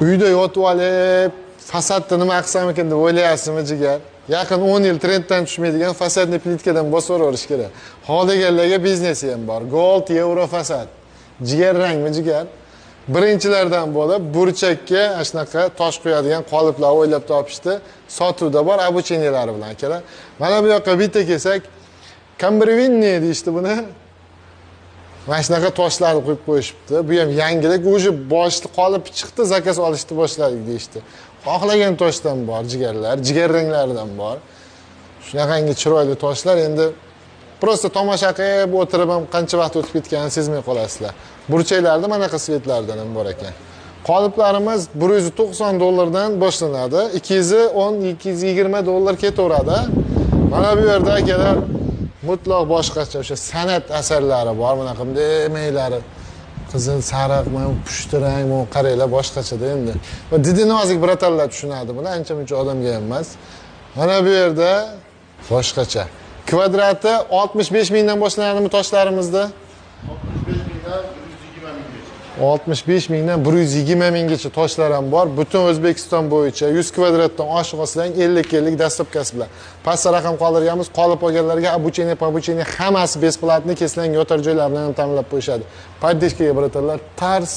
Uyda yotib olib, fasadni nima qilsam ekan deb o'ylayapsizmi, jigar? Yaqin 10 yil trenddan tushmaydigan fasadni plitkadan bosib o'rish kerak. Xohlaganlarga biznesi ham bor. Gold, euro fasad. Jigar rangmi, jigar? Birinchilardan bo'lib burchakka shunaqa tosh qo'yadigan qoliplar o'ylab topishdi. Sotuvda bor обучениялari bilan akalar. Mana bu yoqqa bitta kelsak, Kambrivinni deyishdi buni. Mana shunaqa toshlarni qo'yib qo'yishibdi. Bu ham yangilik, o'sha boshli qolib chiqdi, zakaz olishni boshladik deyishdi. Xohlagan toshdan bor, jigarlar, jigar ranglaridan bor. Shunaqangi chiroyli toshlar endi prosta tomosha qilib o'tirib ham qancha vaqt o'tib ketganini sezmay qolasizlar. Burchaklarda mana shunaqa svetlardan ham bor ekan. Qoliplarimiz $190 dan boshlanadi. 210-220 ketaveradi. Mana bu yerda akalar mutlaq boshqacha o'sha san'at asarlari bor. Mana bunday emeklari qizil, sariq, mana pushti rang, mana qaranglar boshqachada endi. Didi nozik bratanlar tushunadi buni, ancha-muncha odamga emas. Mana bu yerda boshqacha. Kvadrati 65 mingdan boshlanadimi toshlarimizda? 65 mingdan 120 minggacha toshlar ham bor. Butun O'zbekiston bo'yicha 100 kvadratdan oshiq olsang 50 dastlabkasi bilan. Pastda raqam qoldirganmiz. Qolib olganlarga обучение hammasi besplatni, keslang yotar joylar bilan ham ta'minlab qo'yishadi. Поддержкаga bratanlar, tars